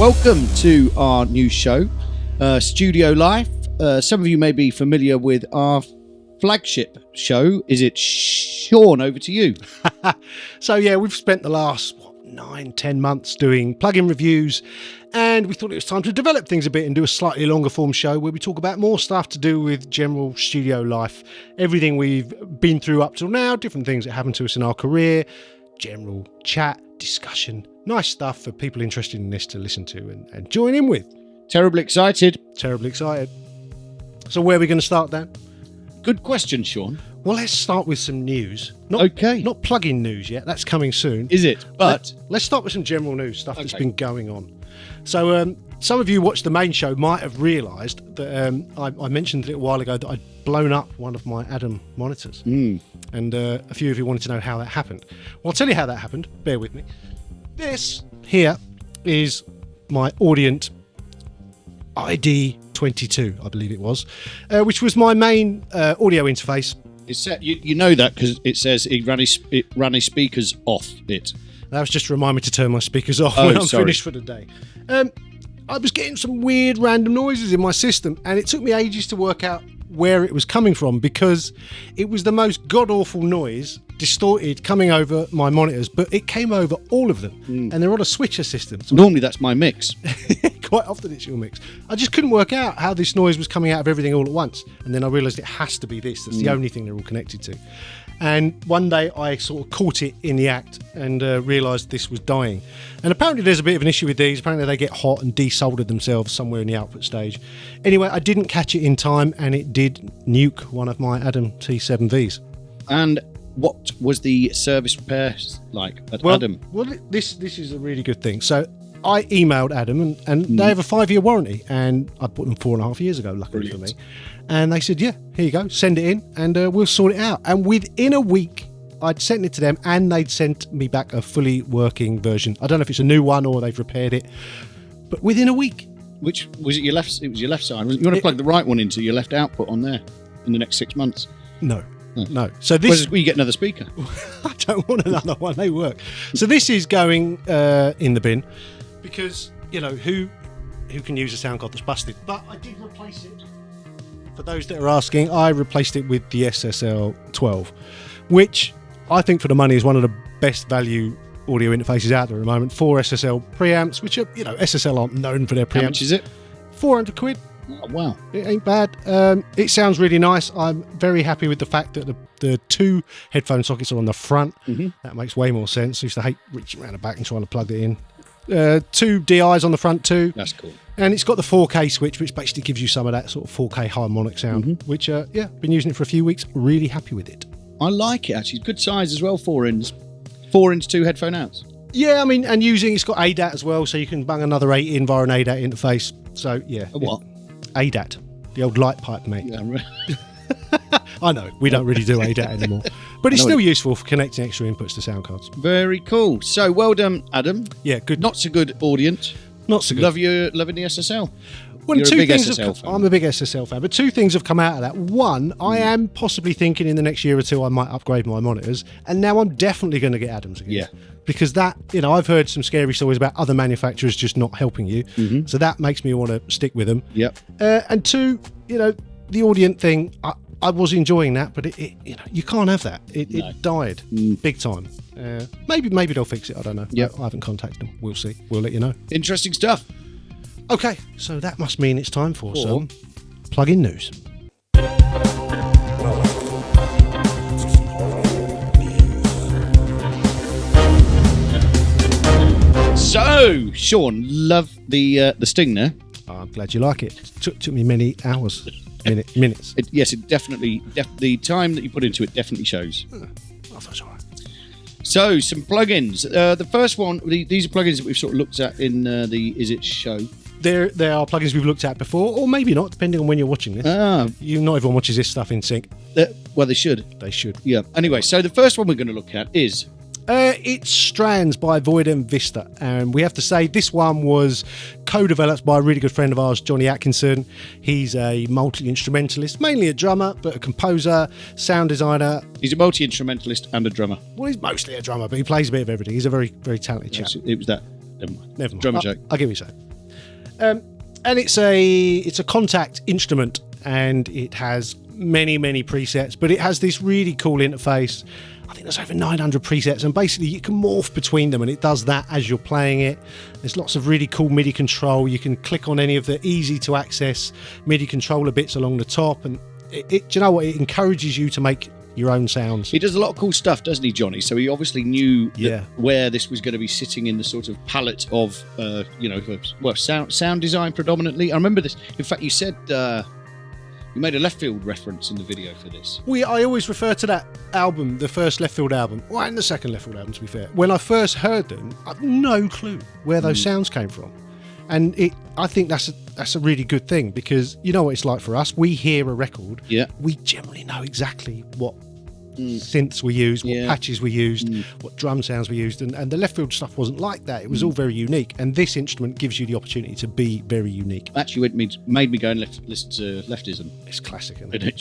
Welcome to our new show, Studio Life. Some of you may be familiar with our flagship show. Is it Sean? Over to you. So yeah, we've spent the last 9-10 months doing plugin reviews, and we thought it was time to develop things a bit and do a slightly longer form show where we talk about more stuff to do with general studio life, everything we've been through up till now, different things that happened to us in our career, general chat, discussion, nice stuff for people interested in this to listen to and join in with. Terribly excited. Terribly excited. So where are we going to start, Dan? Good question, Sean. Well, let's start with some news. Okay. Not plugin news yet. That's coming soon. Is it? But let's start with some general news, stuff that's been going on. So some of you watched the main show might have realised that I mentioned a little while ago that I'd blown up one of my Adam monitors. And a few of you wanted to know how that happened. Well, I'll tell you how that happened. Bear with me. This here is my Audient ID22, I believe it was, which was my main audio interface. It's set, you know that because it says it ran his speakers off it. That was just to remind me to turn my speakers off when I'm finished for the day. I was getting some weird random noises in my system, and it took me ages to work out where it was coming from because it was the most god-awful noise, distorted, coming over my monitors, but it came over all of them, and they're on a switcher system. So normally that's my mix. Quite often it's your mix. I just couldn't work out how this noise was coming out of everything all at once, and then I realised it has to be this. That's the only thing they're all connected to. And one day I sort of caught it in the act and realised this was dying. And apparently there's a bit of an issue with these. Apparently they get hot and desoldered themselves somewhere in the output stage. Anyway, I didn't catch it in time, and it did nuke one of my Adam T7Vs. And what was the service repair like at Adam? Well, this is a really good thing. So I emailed Adam, and they have a 5-year warranty, and I bought them 4.5 years ago, luckily for me. And they said, yeah, here you go, send it in, and we'll sort it out. And within a week, I'd sent it to them, and they'd sent me back a fully working version. I don't know if it's a new one or they've repaired it, but within a week. Which was it? Your left? It was your left side. You want to plug the right one into your left output on there in the next 6 months? No. So this, you get another speaker. I don't want another one. They work. So this is going in the bin because who can use a sound card that's busted? But I did replace it. For those that are asking, I replaced it with the SSL 12, which I think for the money is one of the best value audio interfaces out there at the moment. 4 SSL preamps, which are SSL aren't known for their preamps. How much is it? £400. Oh, wow. It ain't bad. It sounds really nice. I'm very happy with the fact that the 2 headphone sockets are on the front. That makes way more sense. I used to hate reaching around the back and trying to plug it in. 2 DIs on the front too. That's cool. And it's got the 4K switch, which basically gives you some of that sort of 4K harmonic sound, which, been using it for a few weeks. Really happy with it. I like it, actually. Good size as well, 4-inch. 4-inch 2 headphone outs. Yeah, I mean, and it's got ADAT as well, so you can bang another 8 in via an ADAT interface. So, yeah. A what? ADAT. The old light pipe, mate. Yeah, right. I know, we don't really do ADAT anymore. But it's still useful for connecting extra inputs to sound cards. Very cool. So, well done, Adam. Yeah, good. Not so good audience. Not so good. Loving the SSL. Well, You're a big SSL fan. I'm a big SSL fan, but 2 things have come out of that. One, I am possibly thinking in the next year or 2 I might upgrade my monitors, and now I'm definitely going to get Adams again. Yeah. Because that, I've heard some scary stories about other manufacturers just not helping you, so that makes me want to stick with them. Yep. And 2, the Audient thing, I was enjoying that, but it you can't have that. It died big time. Maybe they'll fix it. I don't know. Yep. I haven't contacted them. We'll see. We'll let you know. Interesting stuff. Okay, so that must mean it's time for some plug-in news. So, Sean, love the Sting there. I'm glad you like it. It took me many hours, minutes. It definitely, the time that you put into it definitely shows. I thought all right. So, some plugins. The first one, these are plugins that we've sort of looked at in the Is It show. There are plugins we've looked at before, or maybe not, depending on when you're watching this. Not everyone watches this stuff in sync. Well, they should. They should. Yeah. Anyway, so the first one we're going to look at is... It's Strands by Void and Vista, and we have to say this one was co-developed by a really good friend of ours, Johnny Atkinson. He's a multi-instrumentalist, mainly a drummer, but a composer, sound designer. He's a multi-instrumentalist and a drummer. Well, he's mostly a drummer, but he plays a bit of everything. He's a very, very talented chap. It was that. Never mind. Drummer joke. I'll give you a And it's a contact instrument, and it has many presets, but it has this really cool interface. I think there's over 900 presets, and basically you can morph between them, and it does that as you're playing it. There's lots of really cool MIDI control. You can click on any of the easy to access MIDI controller bits along the top, and do you know what? It encourages you to make your own sounds. He does a lot of cool stuff, doesn't he, Johnny? So he obviously knew where this was going to be sitting in the sort of palette of, sound design predominantly. I remember this. In fact, you said you made a Left Field reference in the video for this. I always refer to that album, the first Left Field album, and the second Left Field album, to be fair. When I first heard them, I had no clue where those sounds came from. And I think that's a really good thing, because you know what it's like for us. We hear a record, we generally know exactly what synths we used, what patches we used, what drum sounds we used, and the Left Field stuff wasn't like that. It was all very unique, and this instrument gives you the opportunity to be very unique. Actually, made me go and listen to Leftism. It's classic, isn't it? It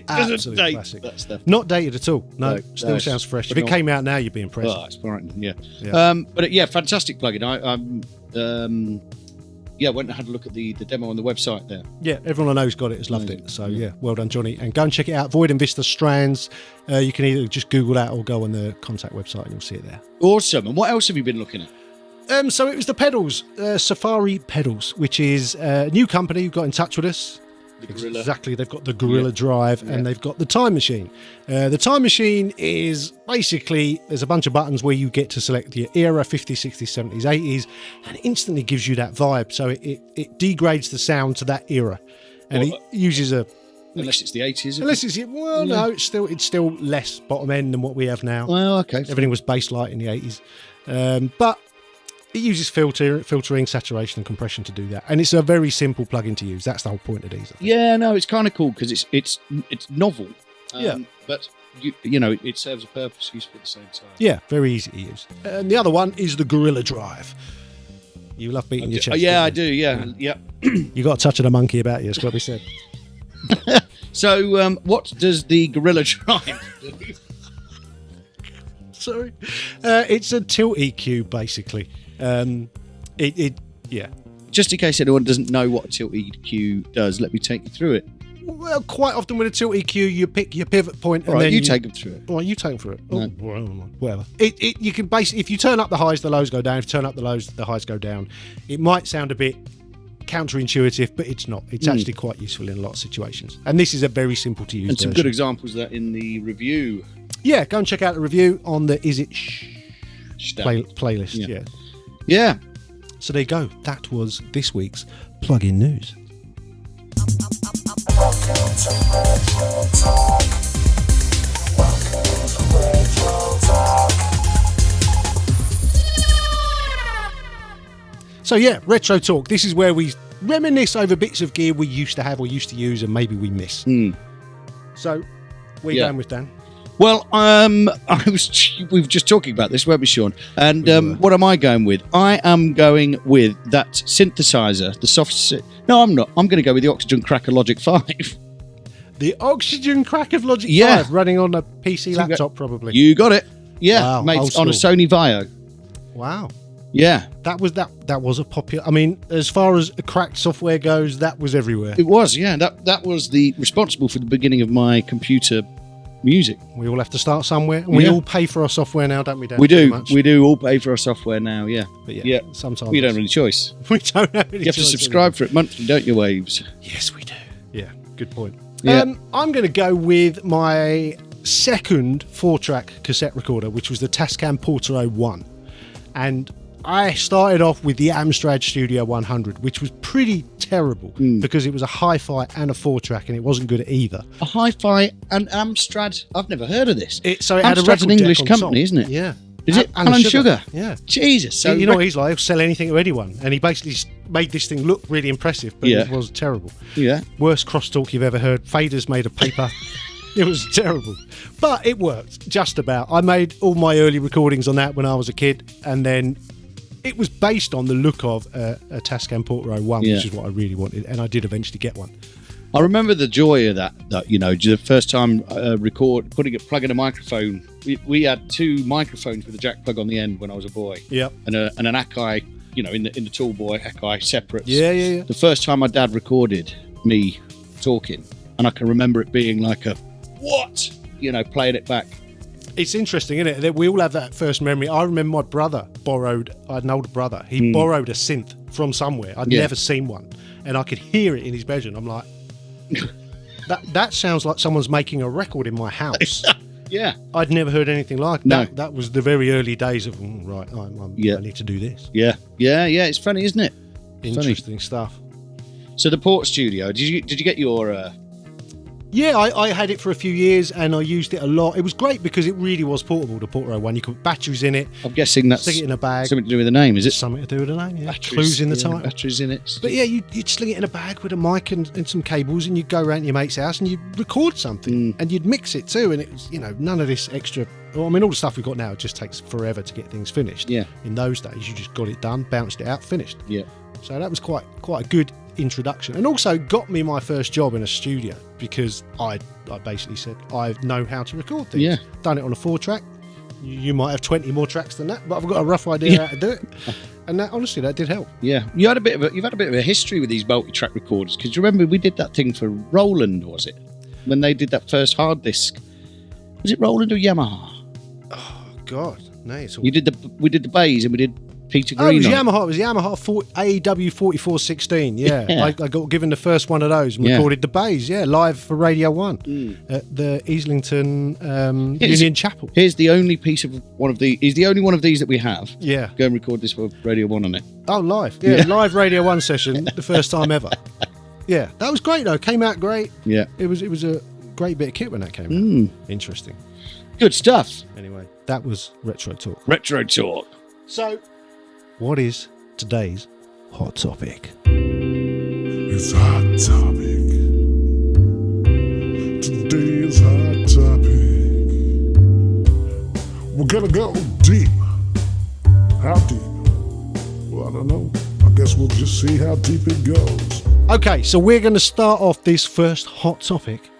doesn't Absolute date classic. that stuff. Not dated at all. No, still sounds fresh. If it came out now, you'd be impressed. Oh, it's frightening, fantastic plugin. I went and had a look at the demo on the website there. Yeah, everyone I know's got it, has loved it. So well done, Johnny. And go and check it out. Void and Vista Strands. You can either just Google that or go on the contact website and you'll see it there. Awesome. And what else have you been looking at? So it was the pedals, Safari Pedals, which is a new company who got in touch with us. The Gorilla. Exactly. They've got the Gorilla Drive and they've got the Time Machine. The Time Machine is basically, there's a bunch of buttons where you get to select your era, 50s, 60s, 70s, 80s, and it instantly gives you that vibe. So it degrades the sound to that era. And it uses unless it's the 80s. Unless it's, no, it's still less bottom end than what we have now. Well, okay. Everything was bass light in the 80s. But it uses filtering, saturation, and compression to do that, and it's a very simple plugin to use. That's the whole point of these. Yeah, no, it's kind of cool because it's novel. But it serves a purpose, useful at the same time. Yeah, very easy to use. And the other one is the Gorilla Drive. You love beating your chest. Yeah, I do. Yeah. You got a touch of the monkey about you. It's got to be said. So, what does the Gorilla Drive do? Sorry, it's a tilt EQ basically. Just in case anyone doesn't know what a tilt EQ does, let me take you through it. Well, quite often with a tilt EQ, you pick your pivot point and then you take them through it. Well, you take them through it. No. Whatever. You can basically, if you turn up the highs, the lows go down. If you turn up the lows, the highs go down. It might sound a bit counterintuitive, but it's not. It's actually quite useful in a lot of situations. And this is a very simple to use. And some good examples of that in the review. Yeah, go and check out the review on the Is It playlist. Yeah. So there you go. That was this week's plug-in news. So Retro Talk. This is where we reminisce over bits of gear we used to have or used to use and maybe we miss. So, where are you going with, Dan? Well, we were just talking about this, weren't we, Sean? And what am I going with? I am going with that synthesizer, the soft... No, I'm not. I'm going to go with the Oxygen Cracker Logic 5. The Oxygen Cracker Logic 5 running on a PC laptop, probably. You got it. Yeah, wow, mate, on a Sony Vaio. Wow. Yeah. That was a popular... I mean, as far as cracked software goes, that was everywhere. It was, yeah. That was responsible for the beginning of my computer music. We all have to start somewhere. And we all pay for our software now, don't we, Dan? We do. We do all pay for our software now, yeah. But sometimes... We don't have any choice. We don't have any choice. You have to subscribe for it monthly, don't you, Waves? Yes, we do. Yeah, good point. Yeah. I'm going to go with my second 4-track cassette recorder, which was the Tascam Portero 1. And I started off with the Amstrad Studio 100, which was pretty terrible because it was a hi-fi and a 4-track, and it wasn't good at either. A hi-fi and Amstrad? I've never heard of this. So it had a record an English deck on company, top. isn't it? Yeah. Is it Alan Sugar? Yeah. Jesus. So you know what he's like? He'll sell anything to anyone. And he basically made this thing look really impressive, but it was terrible. Yeah. Worst crosstalk you've ever heard. Faders made of paper. It was terrible. But it worked, just about. I made all my early recordings on that when I was a kid, and then it was based on the look of a Tascam Portero 1, which is what I really wanted, and I did eventually get one. I remember the joy of that the first time plugging a microphone. We had 2 microphones with a jack plug on the end when I was a boy. Yep. And an Akai you know, in the Tall Boy, Hekkai separates. Yeah. The first time my dad recorded me talking, and I can remember it being like a what, you know, playing it back. It's interesting, isn't it? That we all have that first memory. I remember my brother I had an older brother. He borrowed a synth from somewhere. I'd never seen one, and I could hear it in his bedroom. I'm like, that sounds like someone's making a record in my house. Yeah. I'd never heard anything like No. that. That was the very early days of, I need to do this. Yeah. It's funny, isn't it? Interesting stuff. So the Port Studio, did you get your... Yeah, I had it for a few years and I used it a lot. It was great because it really was portable, the Portero one. You could put batteries in it. I'm guessing that's stick it in a bag. something to do with the name, is it? Something to do with the name, yeah. Batteries, Clues in the title. Batteries in it. But yeah, you'd sling it in a bag with a mic and some cables, and you'd go around to your mate's house and you'd record something and you'd mix it too. And it was, you know, none of this extra. Well, I mean, all the stuff we've got now, it just takes forever to get things finished. Yeah. In those days, you just got it done, bounced it out, finished. Yeah. So that was quite a good introduction, and also got me my first job in a studio because I basically said I know how to record things. Yeah. Done it on a 4-track. You might have 20 more tracks than that, but I've got a rough idea how to do it, and that honestly that did help. Yeah, you've had a bit of a history with these multi-track recorders, because you remember we did that thing for Roland, was it, when they did that first hard disc? Was it Roland or Yamaha? Oh God, no! It's all... We did the bass and we did Peter Green. Oh, it was Yamaha. It was Yamaha AEW 4416. Yeah, Yeah. I got given the first one of those and recorded the bass. Yeah, live for Radio 1 at the Islington Union Chapel. Here's the only piece of one of the. He's the only one of these that we have. Yeah. Go and record this for Radio 1 on it. Oh, live. Yeah, live Radio 1 session, the first time ever. Yeah, that was great though. Came out great. Yeah. It was a great bit of kit when that came out. Interesting. Good stuff. Anyway, that was Retro Talk. Retro Talk. So, what is today's hot topic? It's hot topic. Today's hot topic. We're gonna go deep. How deep? Well, I don't know. I guess we'll just see how deep it goes. Okay, so we're going to start off this first hot topic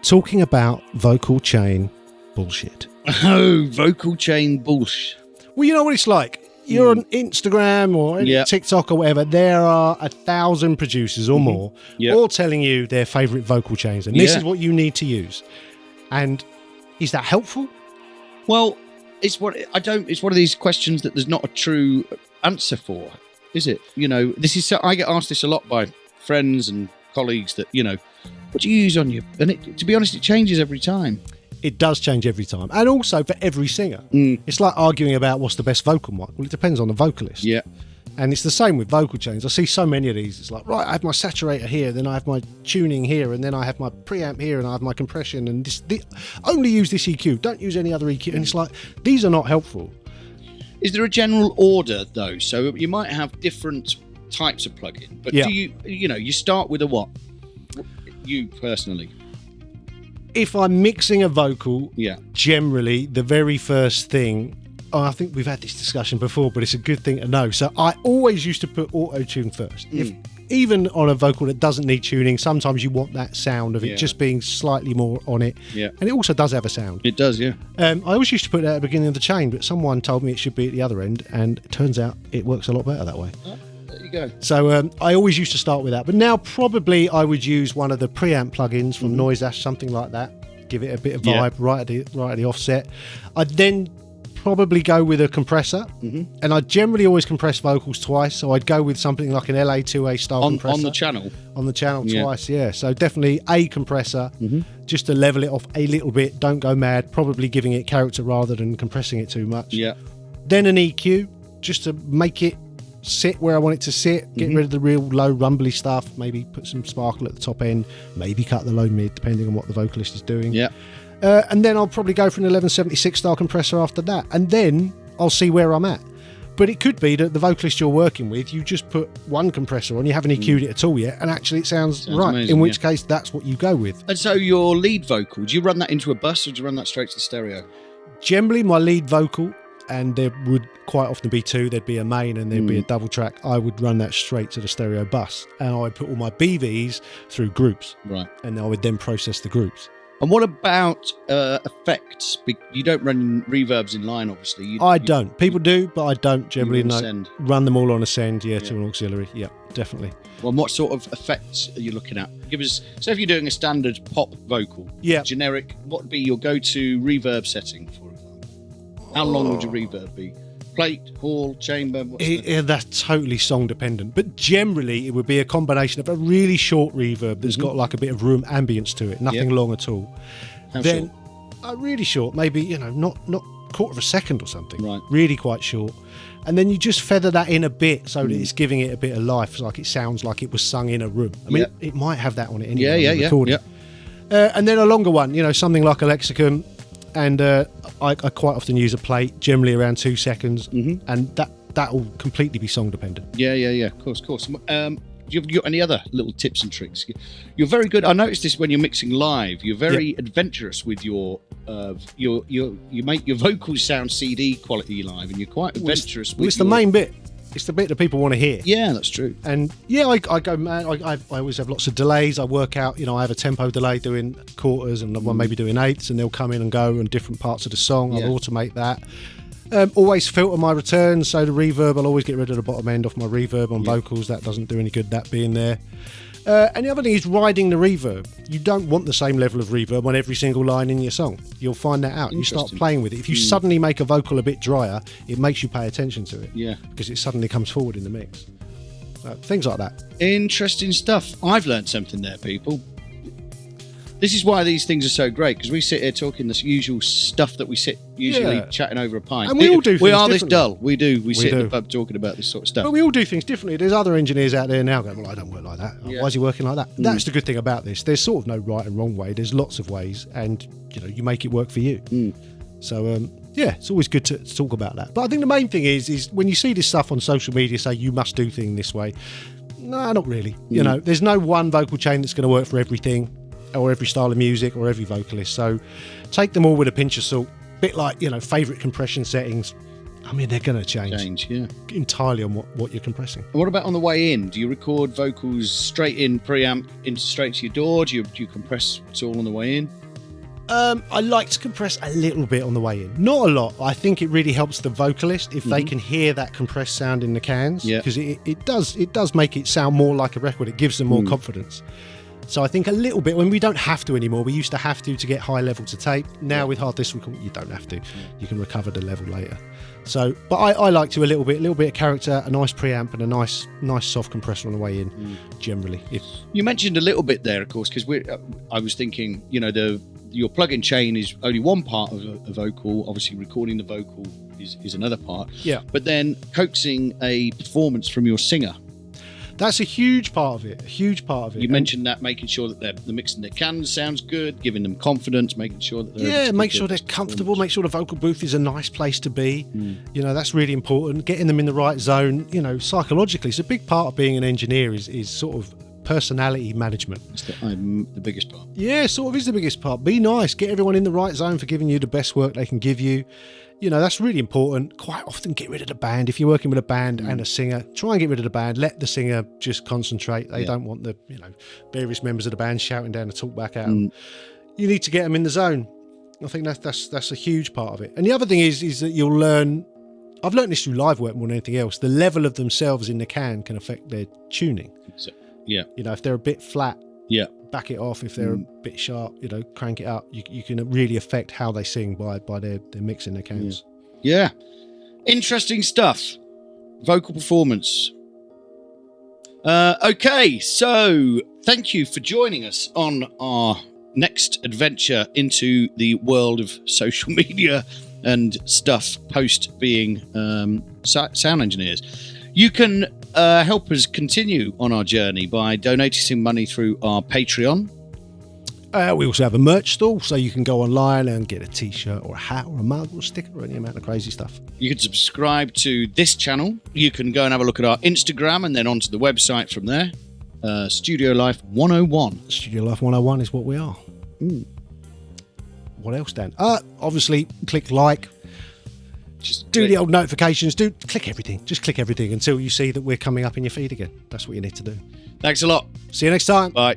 talking about vocal chain bullshit. Oh, vocal chain bullshit. Well, you know what it's like. You're on Instagram or TikTok or whatever. There are 1,000 producers or more all telling you their favourite vocal chains, and this is what you need to use. And is that helpful? Well, it's one of these questions that there's not a true answer for, is it? You know, I get asked this a lot by friends and colleagues that, you know, what do you use on your, and to be honest, it changes every time. It does change every time, and also for every singer. It's like arguing about what's the best vocal mic. Well, it depends on the vocalist. Yeah. And it's the same with vocal chains. I see so many of these. It's like, right, I have my saturator here, then I have my tuning here, and then I have my preamp here, and I have my compression, and only use this EQ. Don't use any other EQ. And it's like, these are not helpful. Is there a general order though? So you might have different types of plugin, but do you start with a what? You personally? If I'm mixing a vocal, yeah, generally the very first thing, I think we've had this discussion before, but it's a good thing to know. So I always used to put auto-tune first. Even on a vocal that doesn't need tuning, sometimes you want that sound of it just being slightly more on it. Yeah. And it also does have a sound. It does, yeah. I always used to put that at the beginning of the chain, but someone told me it should be at the other end, and it turns out it works a lot better that way. Oh, there you go. So I always used to start with that. But now probably I would use one of the preamp plugins from Noiseash, something like that. Give it a bit of vibe right at the offset. I'd then probably go with a compressor, and I generally always compress vocals twice, so I'd go with something like an LA2A style compressor on the channel twice. So definitely a compressor, just to level it off a little bit, don't go mad, probably giving it character rather than compressing it too much. Then an EQ, just to make it sit where I want it to sit, get rid of the real low rumbly stuff, maybe put some sparkle at the top end, maybe cut the low mid depending on what the vocalist is doing. And then I'll probably go for an 1176 style compressor after that, and then I'll see where I'm at. But it could be that the vocalist you're working with, you just put one compressor on, you haven't EQ'd it at all yet, and actually it sounds right, amazing, in which case that's what you go with. And so your lead vocal, do you run that into a bus or do you run that straight to the stereo? Generally my lead vocal, and there would quite often be two, there'd be a main and there'd be a double track, I would run that straight to the stereo bus, and I would put all my BVs through groups. Right. And I would then process the groups. And what about effects? You don't run reverbs in line, obviously. I don't. People do, but I don't generally. You No, Ascend. run them all on Ascend, to an auxiliary. Yeah, definitely. Well, what sort of effects are you looking at? Give us. So, if you're doing a standard pop vocal, generic, what would be your go-to reverb setting, for example? How long would your reverb be? Plate, hall, chamber? That's totally song dependent, but generally it would be a combination of a really short reverb that's got like a bit of room ambience to it, nothing long at all. How then short? Really short, maybe not quarter of a second or something. Right. Really quite short. And then you just feather that in a bit so that it's giving it a bit of life, like it sounds like it was sung in a room. I mean, it might have that on it anyway. Yeah. And then a longer one, something like a Lexicon. And I quite often use a plate, generally around 2 seconds, and that will completely be song dependent. Yeah. Of course. Have you got any other little tips and tricks? You're very good. I noticed this when you're mixing live. You're very adventurous with your you make your vocals sound CD quality live, and you're quite adventurous. It's the main bit. It's the bit that people want to hear. Yeah, that's true. And I go mad. I always have lots of delays. I work out, I have a tempo delay doing quarters and one maybe doing eighths, and they'll come in and go on different parts of the song. I'll automate that. Always filter my returns, so the reverb, I'll always get rid of the bottom end off my reverb on vocals. That doesn't do any good, that being there. And the other thing is riding the reverb. You don't want the same level of reverb on every single line in your song. You'll find that out. You start playing with it. If you suddenly make a vocal a bit drier, it makes you pay attention to it. Yeah. Because it suddenly comes forward in the mix. Things like that. Interesting stuff. I've learned something there, people. This is why these things are so great, because we sit here talking this usual stuff that we sit usually chatting over a pint. And we all do things We are this differently. dull. We do. We sit in the pub talking about this sort of stuff. But we all do things differently. There's other engineers out there now going, well, I don't work like that. Why is he working like that? That's the good thing about this. There's sort of no right and wrong way. There's lots of ways, and you make it work for you. So it's always good to talk about that. But I think the main thing is when you see this stuff on social media, say you must do things this way. No, not really. There's no one vocal chain that's going to work for everything, or every style of music, or every vocalist. So take them all with a pinch of salt. Bit like favourite compression settings. I mean, they're going to change entirely on what you're compressing. And what about on the way in? Do you record vocals straight in preamp straight to your DAW? Do you compress it all on the way in? I like to compress a little bit on the way in, not a lot. I think it really helps the vocalist if they can hear that compressed sound in the cans, because it does make it sound more like a record. It gives them more confidence. So I think a little bit, when we don't have to anymore. We used to have to get high level to tape. Now with hard disk record, you don't have to. You can recover the level later. So, but I like to a little bit of character, a nice preamp, and a nice soft compressor on the way in. Generally, if you mentioned a little bit there, of course, because I was thinking, your plug-in chain is only one part of a vocal. Obviously, recording the vocal is another part. Yeah. But then coaxing a performance from your singer. That's a huge part of it. You mentioned that, making sure that the mix in their cans sounds good, giving them confidence, making sure that they're make sure they're comfortable, make sure the vocal booth is a nice place to be. That's really important. Getting them in the right zone. Psychologically, it's a big part of being an engineer is sort of personality management. It's the biggest part. Yeah, sort of is the biggest part. Be nice. Get everyone in the right zone for giving you the best work they can give you. That's really important. Quite often get rid of the band. If you're working with a band and a singer, try and get rid of the band. Let the singer just concentrate. They don't want the various members of the band shouting down the talk back at them. You need to get them in the zone. I think that's a huge part of it. And the other thing is that you'll learn. I've learned this through live work more than anything else. The level of themselves in the can affect their tuning. So, if they're a bit flat, back it off. If they're a bit sharp, crank it up. You can really affect how they sing by their mix in their cans. Yeah. Interesting stuff. Vocal performance. Okay, so thank you for joining us on our next adventure into the world of social media and stuff post being sound engineers. You can help us continue on our journey by donating some money through our Patreon. We also have a merch store, so you can go online and get a t-shirt or a hat or a mug or a sticker or any amount of crazy stuff. You can subscribe to this channel. You can go and have a look at our Instagram and then onto the website from there. Studio Life 101. Studio Life 101 is what we are. What else, Dan? Obviously, click like. Just do the old notifications. Click everything. Just click everything until you see that we're coming up in your feed again. That's what you need to do. Thanks a lot. See you next time. Bye.